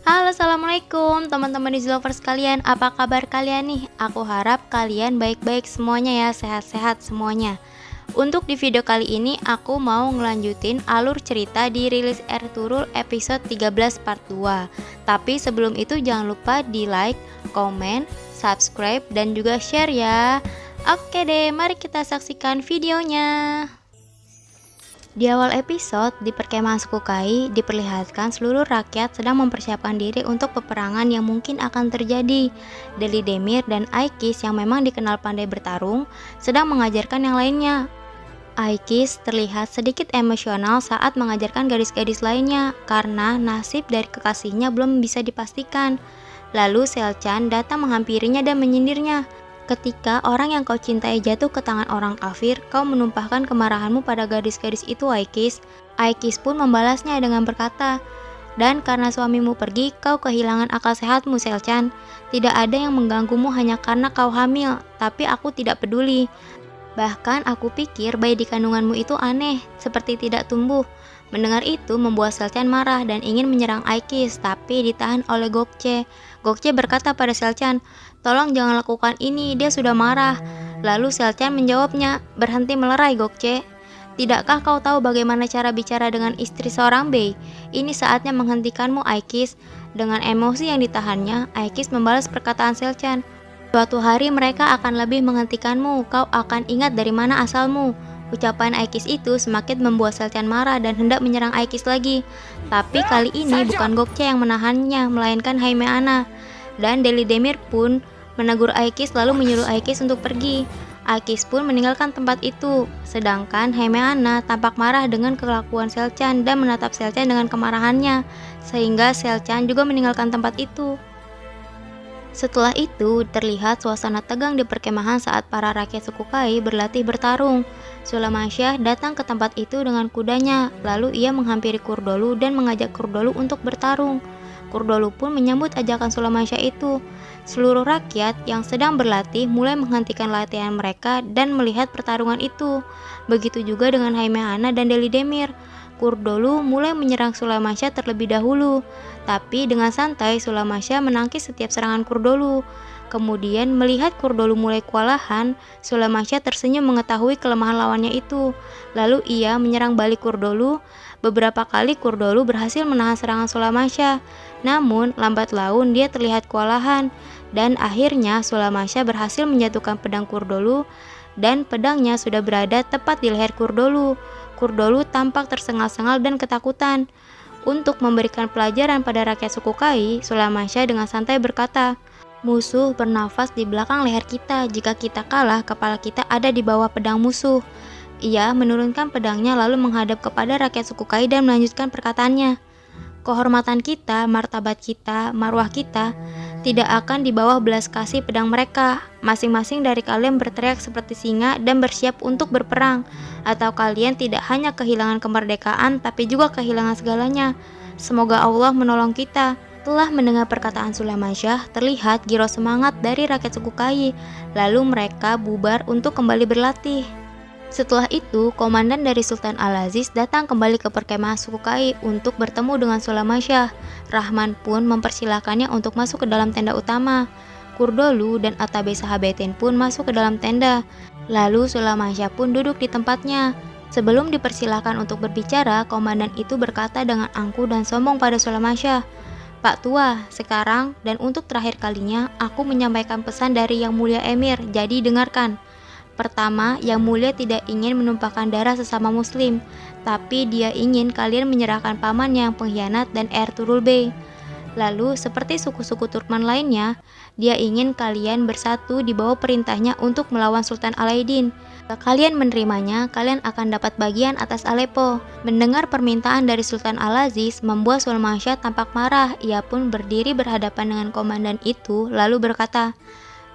Halo, assalamualaikum teman-teman Lovers kalian. Apa kabar kalian nih? Aku harap kalian baik-baik semuanya ya, sehat-sehat semuanya. Untuk di video kali ini aku mau ngelanjutin alur cerita di Rilis Ertugrul episode 13 part 2. Tapi sebelum itu jangan lupa di like, komen, subscribe, dan juga share ya. Oke deh, mari kita saksikan videonya. Di awal episode, di perkemahan suku Kai, diperlihatkan seluruh rakyat sedang mempersiapkan diri untuk peperangan yang mungkin akan terjadi. Deli Demir dan Aikis yang memang dikenal pandai bertarung, sedang mengajarkan yang lainnya. Aikis terlihat sedikit emosional saat mengajarkan gadis-gadis lainnya, karena nasib dari kekasihnya belum bisa dipastikan. Lalu Selchan datang menghampirinya dan menyindirnya. Ketika orang yang kau cintai jatuh ke tangan orang kafir, kau menumpahkan kemarahanmu pada gadis-gadis itu, Aikis. Aikis pun membalasnya dengan berkata, dan karena suamimu pergi, kau kehilangan akal sehatmu, Selchan. Tidak ada yang mengganggumu hanya karena kau hamil, tapi aku tidak peduli. Bahkan aku pikir bayi di kandunganmu itu aneh, seperti tidak tumbuh. Mendengar itu membuat Selchan marah dan ingin menyerang Aikis, tapi ditahan oleh Gokce. Gokce berkata pada Selchan, tolong jangan lakukan ini, dia sudah marah. Lalu Selchan menjawabnya, berhenti melerai Gokce. Tidakkah kau tahu bagaimana cara bicara dengan istri seorang bey? Ini saatnya menghentikanmu, Aikis. Dengan emosi yang ditahannya, Aikis membalas perkataan Selchan. Suatu hari mereka akan lebih menghentikanmu, kau akan ingat dari mana asalmu. Ucapan Aikis itu semakin membuat Selchan marah dan hendak menyerang Aikis lagi. Tapi kali ini bukan Gokce yang menahannya, melainkan Haimeana. Dan Deli Demir pun menegur Aikis lalu menyuruh Aikis untuk pergi. Aikis pun meninggalkan tempat itu. Sedangkan Haimeana tampak marah dengan kelakuan Selchan dan menatap Selchan dengan kemarahannya. Sehingga Selchan juga meninggalkan tempat itu. Setelah itu, terlihat suasana tegang di perkemahan saat para rakyat suku Kai berlatih bertarung. Sulamasya datang ke tempat itu dengan kudanya, lalu ia menghampiri Kurdolu dan mengajak Kurdolu untuk bertarung. Kurdolu pun menyambut ajakan Sulamasya itu. Seluruh rakyat yang sedang berlatih mulai menghentikan latihan mereka dan melihat pertarungan itu. Begitu juga dengan Haimeana dan Deli Demir. Kurdolu mulai menyerang Sulamasya terlebih dahulu, tapi dengan santai Sulamasya menangkis setiap serangan Kurdolu. Kemudian melihat Kurdolu mulai kewalahan, Sulamasya tersenyum mengetahui kelemahan lawannya itu. Lalu ia menyerang balik Kurdolu. Beberapa kali Kurdolu berhasil menahan serangan Sulamasya, namun lambat laun dia terlihat kewalahan, dan akhirnya Sulamasya berhasil menjatuhkan pedang Kurdolu, dan pedangnya sudah berada tepat di leher Kurdolu. Kurdolu tampak tersengal-sengal dan ketakutan. Untuk memberikan pelajaran pada rakyat suku Kai, Sulamasya dengan santai berkata, musuh bernafas di belakang leher kita. Jika kita kalah, kepala kita ada di bawah pedang musuh. Ia menurunkan pedangnya lalu menghadap kepada rakyat suku Kai dan melanjutkan perkataannya. Kehormatan kita, martabat kita, marwah kita tidak akan di bawah belas kasih pedang mereka. Masing-masing dari kalian berteriak seperti singa dan bersiap untuk berperang. Atau kalian tidak hanya kehilangan kemerdekaan tapi juga kehilangan segalanya. Semoga Allah menolong kita. Setelah mendengar perkataan Sulamasya, terlihat giroh semangat dari rakyat suku Kai. Lalu mereka bubar untuk kembali berlatih. Setelah itu, komandan dari Sultan Al-Aziz datang kembali ke perkemahan suku Kai untuk bertemu dengan Sulamasya. Rahman pun mempersilahkannya untuk masuk ke dalam tenda utama. Kurdolu dan Atabe Sahabatin pun masuk ke dalam tenda. Lalu Sulamasya pun duduk di tempatnya. Sebelum dipersilahkan untuk berbicara, komandan itu berkata dengan angkuh dan sombong pada Sulamasya, Pak Tua, sekarang dan untuk terakhir kalinya, aku menyampaikan pesan dari Yang Mulia Emir, jadi dengarkan. Pertama, Yang Mulia tidak ingin menumpahkan darah sesama muslim, tapi dia ingin kalian menyerahkan paman yang pengkhianat dan Ertugrul Bey. Lalu, seperti suku-suku Turkman lainnya, dia ingin kalian bersatu di bawah perintahnya untuk melawan Sultan Alaidin. Jika kalian menerimanya, kalian akan dapat bagian atas Aleppo. Mendengar permintaan dari Sultan Al-Aziz membuat Sulamasya tampak marah. Ia pun berdiri berhadapan dengan komandan itu, lalu berkata,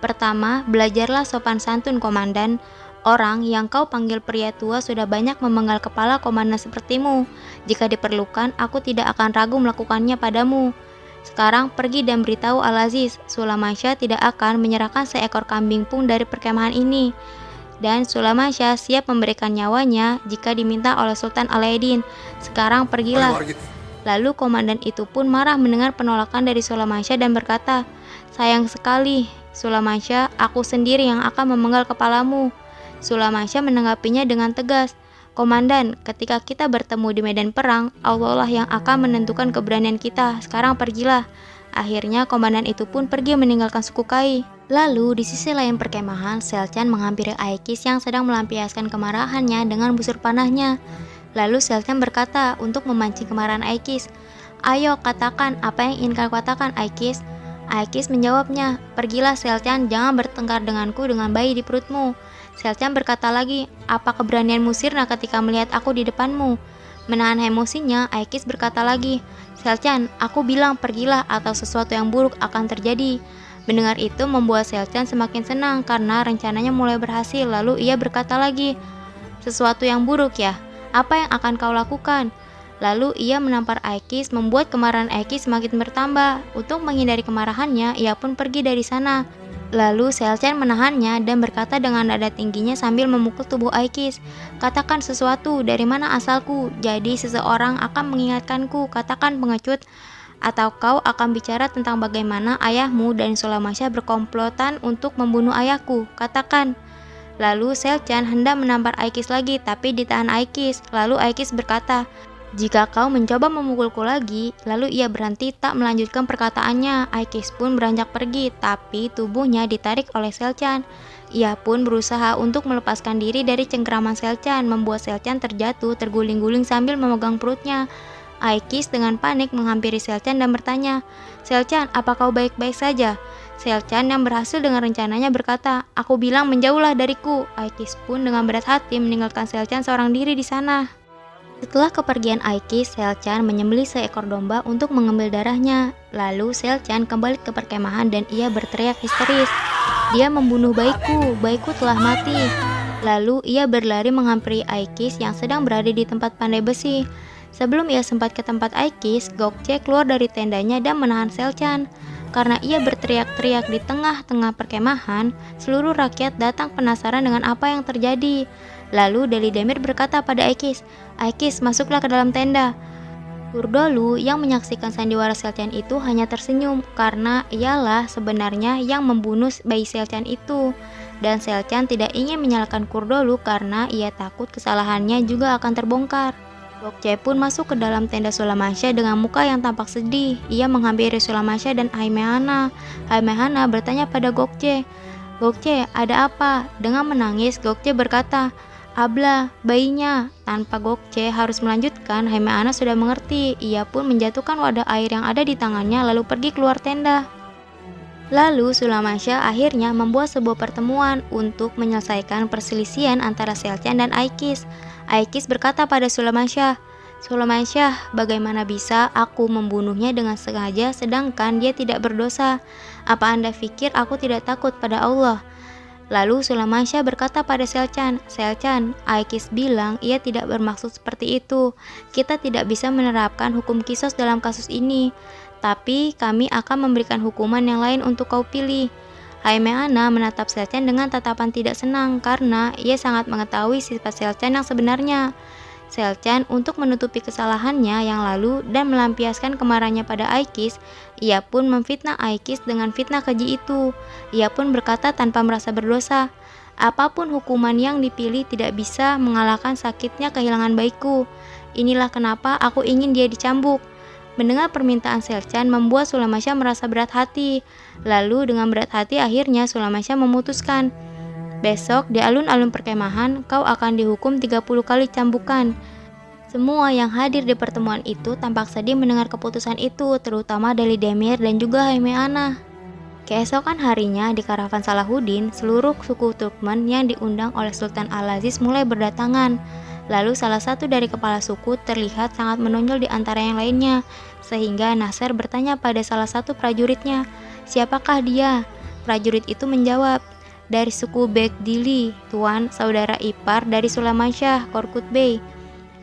pertama, belajarlah sopan santun komandan. Orang yang kau panggil pria tua sudah banyak memenggal kepala komandan sepertimu. Jika diperlukan, aku tidak akan ragu melakukannya padamu. Sekarang pergi dan beritahu Al-Aziz, Sulamasya tidak akan menyerahkan seekor kambing pun dari perkemahan ini. Dan Sulamasya siap memberikan nyawanya jika diminta oleh Sultan Alaidin. Sekarang pergilah. Lalu komandan itu pun marah mendengar penolakan dari Sulamansyah dan berkata, "Sayang sekali, Sulamansyah, aku sendiri yang akan memenggal kepalamu." Sulamansyah menanggapinya dengan tegas, "Komandan, ketika kita bertemu di medan perang, Allah lah yang akan menentukan keberanian kita. Sekarang pergilah." Akhirnya komandan itu pun pergi meninggalkan suku Kai. Lalu di sisi lain perkemahan, Selcan menghampiri Aikis yang sedang melampiaskan kemarahannya dengan busur panahnya. Lalu Selcan berkata untuk memancing kemarahan Aikis, "Ayo katakan apa yang ingin kau katakan, Aikis." Aikis menjawabnya, "Pergilah Selcan, jangan bertengkar denganku dengan bayi di perutmu." Selcan berkata lagi, "Apa keberanianmu sirna ketika melihat aku di depanmu?" Menahan emosinya, Aikis berkata lagi, "Selcan, aku bilang pergilah atau sesuatu yang buruk akan terjadi." Mendengar itu membuat Selcan semakin senang karena rencananya mulai berhasil. Lalu ia berkata lagi, "Sesuatu yang buruk ya? Apa yang akan kau lakukan?" Lalu ia menampar Aikis, membuat kemarahan Aikis semakin bertambah. Untuk menghindari kemarahannya, ia pun pergi dari sana. Lalu Selcan menahannya dan berkata dengan nada tingginya sambil memukul tubuh Aikis, "Katakan sesuatu, dari mana asalku? Jadi seseorang akan mengingatkanku, katakan pengecut. Atau kau akan bicara tentang bagaimana ayahmu dan Sulamansyah berkomplotan untuk membunuh ayahku, katakan." Lalu Selcan hendak menampar Aikis lagi, tapi ditahan Aikis. Lalu Aikis berkata, "Jika kau mencoba memukulku lagi." Lalu ia berhenti tak melanjutkan perkataannya. Aikis pun beranjak pergi, tapi tubuhnya ditarik oleh Selcan. Ia pun berusaha untuk melepaskan diri dari cengkeraman Selcan, membuat Selcan terjatuh terguling-guling sambil memegang perutnya. Aikis dengan panik menghampiri Selcan dan bertanya, "Selcan, apa kau baik-baik saja?" Selcan yang berhasil dengan rencananya berkata, "Aku bilang menjauhlah dariku." Aikis pun dengan berat hati meninggalkan Selcan seorang diri di sana. Setelah kepergian Aikis, Selcan menyembelih seekor domba untuk mengambil darahnya. Lalu Selcan kembali ke perkemahan dan ia berteriak histeris, "Dia membunuh bayiku, bayiku telah mati." Lalu ia berlari menghampiri Aikis yang sedang berada di tempat pandai besi. Sebelum ia sempat ke tempat Aikis, Gokce keluar dari tendanya dan menahan Selcan. Karena ia berteriak-teriak di tengah-tengah perkemahan, seluruh rakyat datang penasaran dengan apa yang terjadi. Lalu Deli Demir berkata pada Aikis, "Aikis, masuklah ke dalam tenda." Kurdolu yang menyaksikan sandiwara Selcan itu hanya tersenyum karena ialah sebenarnya yang membunuh bayi Selcan itu. Dan Selcan tidak ingin menyalahkan Kurdolu karena ia takut kesalahannya juga akan terbongkar. Gokce pun masuk ke dalam tenda Sulamansyah dengan muka yang tampak sedih. Ia menghampiri Sulamansyah dan Haimehana. Haimehana bertanya pada Gokce, "Gokce, ada apa?" Dengan menangis, Gokce berkata, "Abla, bayinya." Tanpa Gokce harus melanjutkan, Haimehana sudah mengerti. Ia pun menjatuhkan wadah air yang ada di tangannya lalu pergi keluar tenda. Lalu Sulamansyah akhirnya membuat sebuah pertemuan untuk menyelesaikan perselisihan antara Selcan dan Aikis. Aikis berkata pada Sulamansyah, "Sulamansyah, bagaimana bisa aku membunuhnya dengan sengaja sedangkan dia tidak berdosa? Apa Anda pikir aku tidak takut pada Allah?" Lalu Sulamansyah berkata pada Selcan, "Selcan, Aikis bilang ia tidak bermaksud seperti itu. Kita tidak bisa menerapkan hukum kisos dalam kasus ini. Tapi kami akan memberikan hukuman yang lain untuk kau pilih." Haimehana menatap Selcan dengan tatapan tidak senang karena ia sangat mengetahui sifat Selcan yang sebenarnya. Selcan untuk menutupi kesalahannya yang lalu dan melampiaskan kemarahannya pada Aikis, ia pun memfitnah Aikis dengan fitnah keji itu. Ia pun berkata tanpa merasa berdosa, "Apapun hukuman yang dipilih tidak bisa mengalahkan sakitnya kehilangan bayiku. Inilah kenapa aku ingin dia dicambuk." Mendengar permintaan Selcan membuat Sulamansyah merasa berat hati. Lalu dengan berat hati akhirnya Sulamansyah memutuskan, "Besok di alun-alun perkemahan kau akan dihukum 30 kali cambukan." Semua yang hadir di pertemuan itu tampak sedih mendengar keputusan itu, terutama Deli Demir dan juga Haimehana. Keesokan harinya di karavan Salahuddin, seluruh suku Turkmen yang diundang oleh Sultan Al-Aziz mulai berdatangan. Lalu salah satu dari kepala suku terlihat sangat menonjol di antara yang lainnya, sehingga Nasser bertanya pada salah satu prajuritnya, "Siapakah dia?" Prajurit itu menjawab, "Dari suku Begdili, tuan, saudara ipar dari Sulamansyah, Korkut Bey."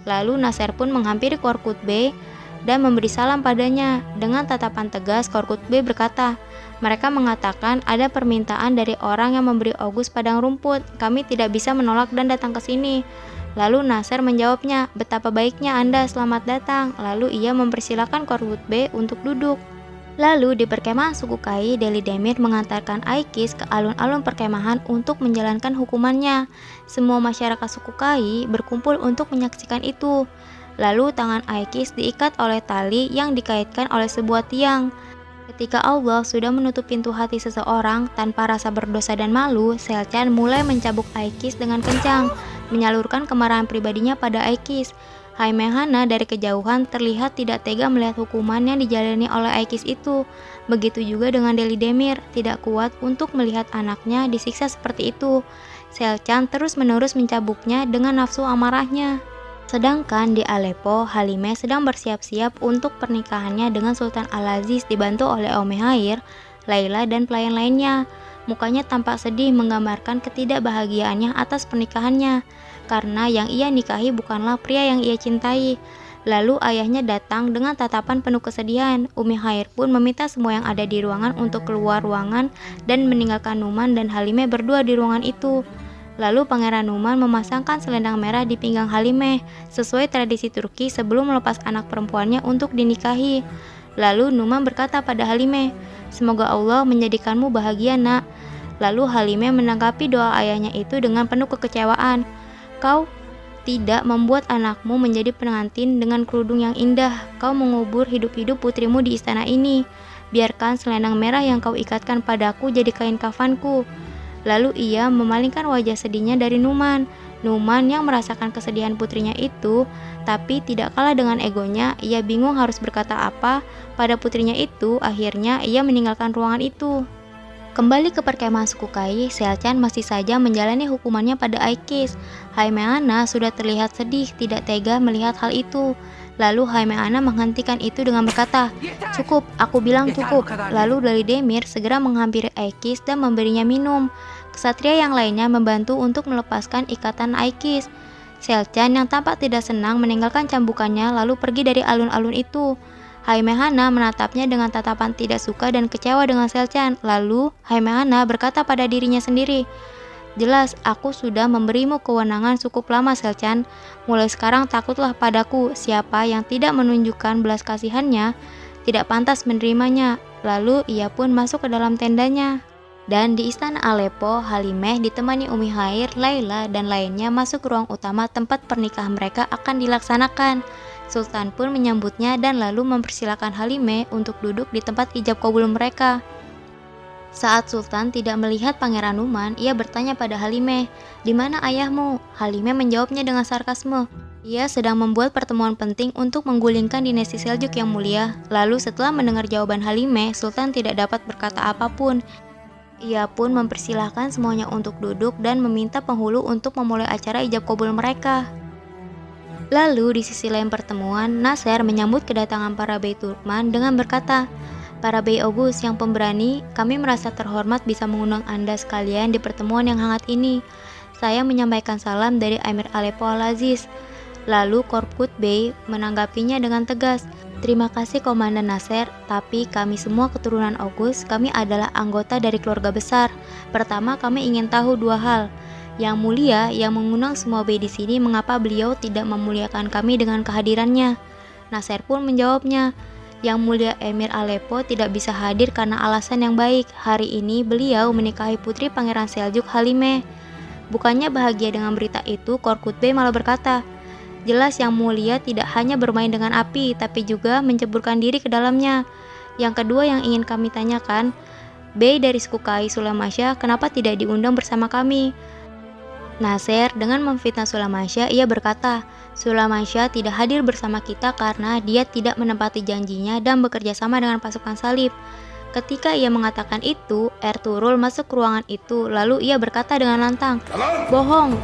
Lalu Nasser pun menghampiri Korkut Bey dan memberi salam padanya. Dengan tatapan tegas, Korkut Bey berkata, "Mereka mengatakan ada permintaan dari orang yang memberi Ogus padang rumput. Kami tidak bisa menolak dan datang ke sini." Lalu Nasir menjawabnya, betapa baiknya Anda, selamat datang. Lalu ia mempersilahkan Korkut Bey untuk duduk. Lalu di perkemahan suku Kai, Deli Demir mengantarkan Aikis ke alun-alun perkemahan untuk menjalankan hukumannya. Semua masyarakat suku Kai berkumpul untuk menyaksikan itu. Lalu tangan Aikis diikat oleh tali yang dikaitkan oleh sebuah tiang. Ketika Allah sudah menutup pintu hati seseorang tanpa rasa berdosa dan malu, Selcan mulai mencabuk Aikis dengan kencang, menyalurkan kemarahan pribadinya pada Aikis. Haimehana dari kejauhan terlihat tidak tega melihat hukuman yang dijalani oleh Aikis itu. Begitu juga dengan Deli Demir, tidak kuat untuk melihat anaknya disiksa seperti itu. Selcan terus-menerus mencabuknya dengan nafsu amarahnya. Sedangkan di Aleppo, Halimeh sedang bersiap-siap untuk pernikahannya dengan Sultan Al-Aziz dibantu oleh Omehair, Laila, dan pelayan lainnya. Mukanya tampak sedih menggambarkan ketidakbahagiaannya atas pernikahannya, karena yang ia nikahi bukanlah pria yang ia cintai. Lalu ayahnya datang dengan tatapan penuh kesedihan. Omehair pun meminta semua yang ada di ruangan untuk keluar ruangan dan meninggalkan Numan dan Halimeh berdua di ruangan itu. Lalu Pangeran Numan memasangkan selendang merah di pinggang Halimeh, sesuai tradisi Turki sebelum melepas anak perempuannya untuk dinikahi. Lalu Numan berkata pada Halimeh, "Semoga Allah menjadikanmu bahagia, nak." Lalu Halimeh menanggapi doa ayahnya itu dengan penuh kekecewaan. "Kau tidak membuat anakmu menjadi pengantin dengan kerudung yang indah. Kau mengubur hidup-hidup putrimu di istana ini. Biarkan selendang merah yang kau ikatkan padaku jadi kain kafanku." Lalu ia memalingkan wajah sedihnya dari Numan. Numan yang merasakan kesedihan putrinya itu, tapi tidak kalah dengan egonya, ia bingung harus berkata apa pada putrinya itu. Akhirnya ia meninggalkan ruangan itu. Kembali ke perkemahan suku Kai, Selcan masih saja menjalani hukumannya pada Aikis. Haimehana sudah terlihat sedih, tidak tega melihat hal itu. Lalu Haimehana menghentikan itu dengan berkata, "Cukup, aku bilang cukup." Lalu Deli Demir segera menghampiri Aikis dan memberinya minum. Kesatria yang lainnya membantu untuk melepaskan ikatan Aikis. Selcan yang tampak tidak senang meninggalkan cambukannya lalu pergi dari alun-alun itu. Haimehana menatapnya dengan tatapan tidak suka dan kecewa dengan Selcan. Lalu Haimehana berkata pada dirinya sendiri, "Jelas aku sudah memberimu kewenangan cukup lama, Selcan. Mulai sekarang takutlah padaku. Siapa yang tidak menunjukkan belas kasihannya tidak pantas menerimanya." Lalu ia pun masuk ke dalam tendanya. Dan di istana Aleppo, Halimeh ditemani Omehair, Laila, dan lainnya masuk ke ruang utama tempat pernikahan mereka akan dilaksanakan. Sultan pun menyambutnya dan lalu mempersilahkan Halimeh untuk duduk di tempat ijab kabul mereka. Saat Sultan tidak melihat Pangeran Numan, ia bertanya pada Halimeh, "Di mana ayahmu?" Halimeh menjawabnya dengan sarkasme, "Ia sedang membuat pertemuan penting untuk menggulingkan dinasti Seljuk yang mulia." Lalu setelah mendengar jawaban Halimeh, Sultan tidak dapat berkata apapun. Ia pun mempersilahkan semuanya untuk duduk dan meminta penghulu untuk memulai acara ijab kabul mereka. Lalu di sisi lain pertemuan, Nasir menyambut kedatangan para Bey Turkman dengan berkata, "Para Bey Oghuz yang pemberani, kami merasa terhormat bisa mengundang Anda sekalian di pertemuan yang hangat ini. Saya menyampaikan salam dari Emir Aleppo Al-Aziz." Lalu Korkut Bey menanggapinya dengan tegas, "Terima kasih Komandan Nasir, tapi kami semua keturunan Oghuz, kami adalah anggota dari keluarga besar. Pertama, kami ingin tahu dua hal. Yang mulia yang mengundang semua bey di sini, mengapa beliau tidak memuliakan kami dengan kehadirannya?" Nasir pun menjawabnya, "Yang mulia Emir Aleppo tidak bisa hadir karena alasan yang baik. Hari ini beliau menikahi putri Pangeran Seljuk, Halimeh." Bukannya bahagia dengan berita itu, Korkut Bey malah berkata, "Jelas yang mulia tidak hanya bermain dengan api, tapi juga menceburkan diri ke dalamnya. Yang kedua yang ingin kami tanyakan, Bey dari suku Kai Sulamasya, kenapa tidak diundang bersama kami?" Nasir dengan memfitnah Sulamasya, ia berkata, "Sulamasya tidak hadir bersama kita karena dia tidak menepati janjinya dan bekerja sama dengan pasukan salib." Ketika ia mengatakan itu, Ertugrul masuk ke ruangan itu, lalu ia berkata dengan lantang, "Bohong."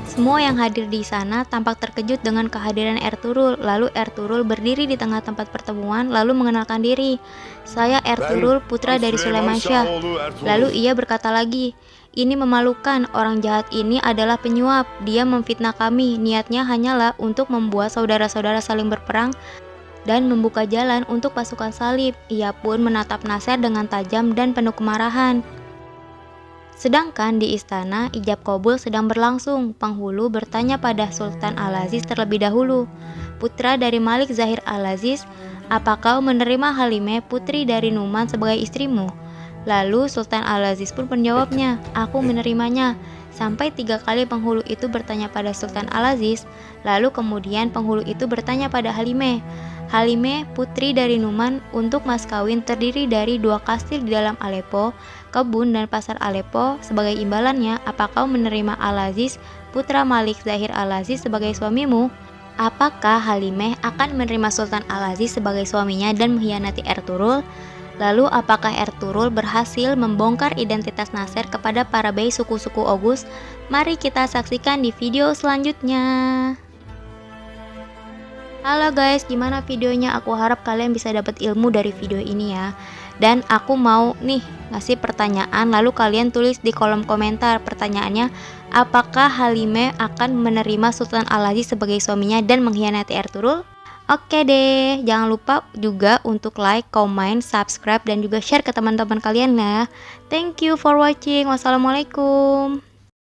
Semua yang hadir di sana tampak terkejut dengan kehadiran Ertugrul. Lalu Ertugrul berdiri di tengah tempat pertemuan lalu mengenalkan diri, "Saya Ertugrul, putra dari Sulamasya." Lalu ia berkata lagi, "Ini memalukan, orang jahat ini adalah penyuap. Dia memfitnah kami, niatnya hanyalah untuk membuat saudara-saudara saling berperang dan membuka jalan untuk pasukan salib." Ia pun menatap Nasir dengan tajam dan penuh kemarahan. Sedangkan di istana, ijab kabul sedang berlangsung. Penghulu bertanya pada Sultan Al-Aziz terlebih dahulu, "Putra dari Malik Zahir Al-Aziz, apa kau menerima Halimah putri dari Numan sebagai istrimu?" Lalu Sultan Al-Aziz pun menjawabnya, "Aku menerimanya." Sampai 3 kali penghulu itu bertanya pada Sultan Al-Aziz. Lalu kemudian penghulu itu bertanya pada Halimah, "Halimah putri dari Numan, untuk mas kawin terdiri dari 2 kastil di dalam Aleppo, kebun dan pasar Aleppo. Sebagai imbalannya, apa kau menerima Al-Aziz, putra Malik Zahir Al-Aziz sebagai suamimu?" Apakah Halimah akan menerima Sultan Al-Aziz sebagai suaminya dan mengkhianati Ertugrul? Lalu apakah Ertugrul berhasil membongkar identitas Nasir kepada para bayi suku-suku Oghuz? Mari kita saksikan di video selanjutnya. Halo guys, gimana videonya? Aku harap kalian bisa dapat ilmu dari video ini ya. Dan aku mau nih ngasih pertanyaan, lalu kalian tulis di kolom komentar pertanyaannya, apakah Halimah akan menerima Sultan Al-Aziz sebagai suaminya dan mengkhianati Ertugrul? Oke deh, jangan lupa juga untuk like, comment, subscribe, dan juga share ke teman-teman kalian ya. Thank you for watching. Wassalamualaikum.